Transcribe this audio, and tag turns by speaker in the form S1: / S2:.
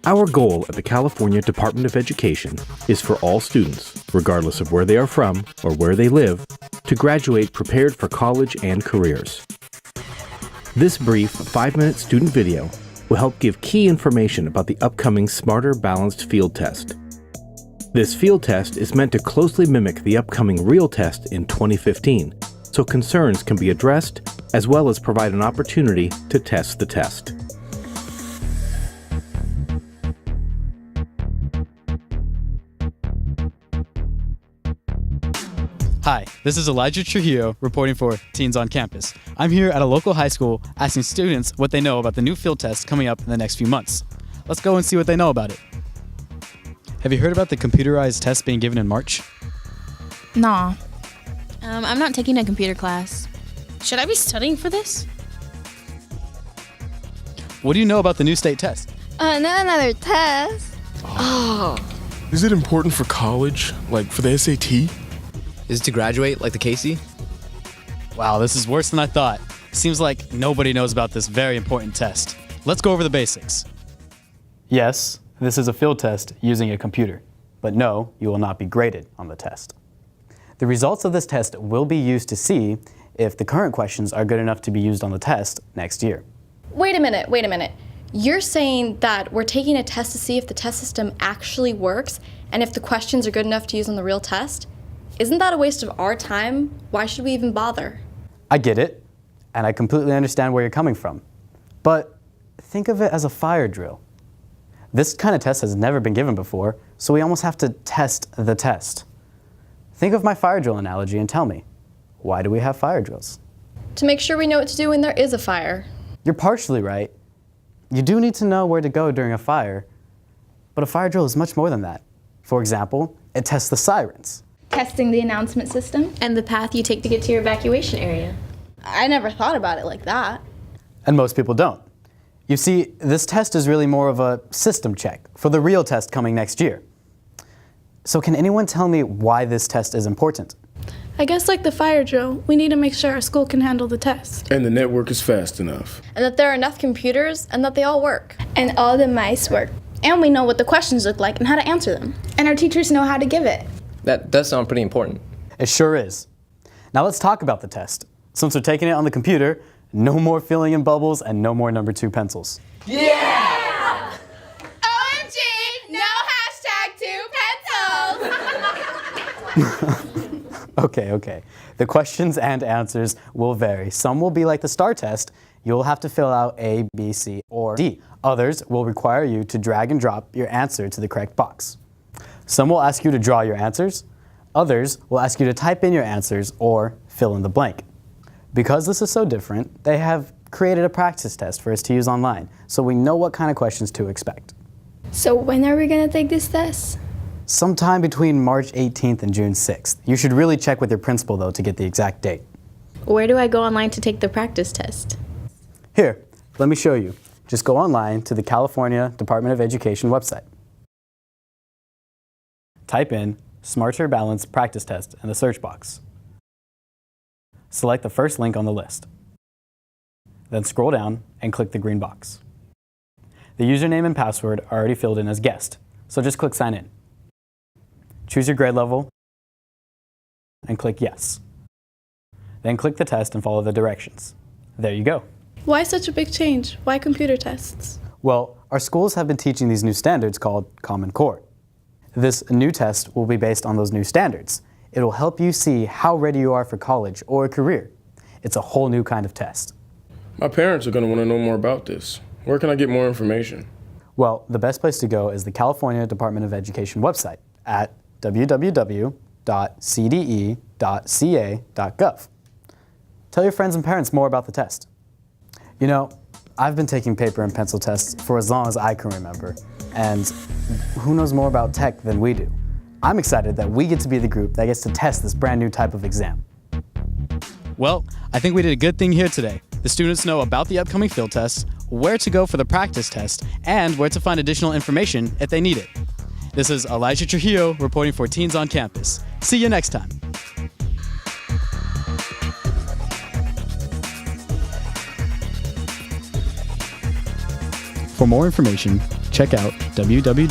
S1: Our goal at the California Department of Education is for all students, regardless of where they are from or where they live, to graduate prepared for college and careers. This brief 5-minute student video will help give key information about the upcoming Smarter Balanced Field Test. This field test is meant to closely mimic the upcoming real test in 2015, so concerns can be addressed as well as provide an opportunity to test the test.
S2: Hi, this is Elijah Trujillo reporting for Teens on Campus. I'm here at a local high school asking students what they know about the new field test coming up in the next few months. Let's go and see what they know about it. Have you heard about the computerized test being given in March?
S3: Nah.
S4: I'm not taking a computer class.
S3: Should I be studying for this?
S2: What do you know about the new state test?
S5: Not another test.
S6: Is it important for college? Like for the SAT?
S7: Is it to graduate like the Casey?
S2: Wow, this is worse than I thought. Seems like nobody knows about this very important test. Let's go over the basics. Yes, this is a field test using a computer. But no, you will not be graded on the test. The results of this test will be used to see if the current questions are good enough to be used on the test next year.
S8: Wait a minute. You're saying that we're taking a test to see if the test system actually works and if the questions are good enough to use on the real test? Isn't that a waste of our time? Why should we even bother?
S2: I get it, and I completely understand where you're coming from. But think of it as a fire drill. This kind of test has never been given before, so we almost have to test the test. Think of my fire drill analogy and tell me, why do we have fire drills?
S8: To make sure we know what to do when there is a fire.
S2: You're partially right. You do need to know where to go during a fire, but a fire drill is much more than that. For example, it tests the sirens.
S5: Testing the announcement system.
S4: And the path you take to get to your evacuation area.
S8: I never thought about it like that.
S2: And most people don't. You see, this test is really more of a system check for the real test coming next year. So can anyone tell me why this test is important?
S9: I guess like the fire drill, we need to make sure our school can handle the test.
S6: And the network is fast enough.
S8: And that there are enough computers and that they all work.
S5: And all the mice work.
S3: And we know what the questions look like and how to answer them.
S5: And our teachers know how to give it.
S7: That does sound pretty important.
S2: It sure is. Now let's talk about the test. Since we're taking it on the computer, no more filling in bubbles and no more number 2 pencils.
S5: Yeah! OMG, no #2 pencils!
S2: Okay. The questions and answers will vary. Some will be like the STAR test. You'll have to fill out A, B, C, or D. Others will require you to drag and drop your answer to the correct box. Some will ask you to draw your answers. Others will ask you to type in your answers or fill in the blank. Because this is so different, they have created a practice test for us to use online, so we know what kind of questions to expect.
S5: So when are we going to take this test?
S2: Sometime between March 18th and June 6th. You should really check with your principal, though, to get the exact date.
S4: Where do I go online to take the practice test?
S2: Here, let me show you. Just go online to the California Department of Education website. Type in Smarter Balanced Practice Test in the search box. Select the first link on the list. Then scroll down and click the green box. The username and password are already filled in as guessed, so just click Sign In. Choose your grade level and click Yes. Then click the test and follow the directions. There you go.
S9: Why such a big change? Why computer tests?
S2: Well, our schools have been teaching these new standards called Common Core. This new test will be based on those new standards. It will help you see how ready you are for college or a career. It's a whole new kind of test.
S6: My parents are going to want to know more about this. Where can I get more information?
S2: Well, the best place to go is the California Department of Education website at www.cde.ca.gov. Tell your friends and parents more about the test. You know, I've been taking paper and pencil tests for as long as I can remember, and who knows more about tech than we do? I'm excited that we get to be the group that gets to test this brand new type of exam. Well, I think we did a good thing here today. The students know about the upcoming field tests, where to go for the practice test, and where to find additional information if they need it. This is Elijah Trujillo reporting for Teens on Campus. See you next time. For more information, check out www.cde.ca.gov.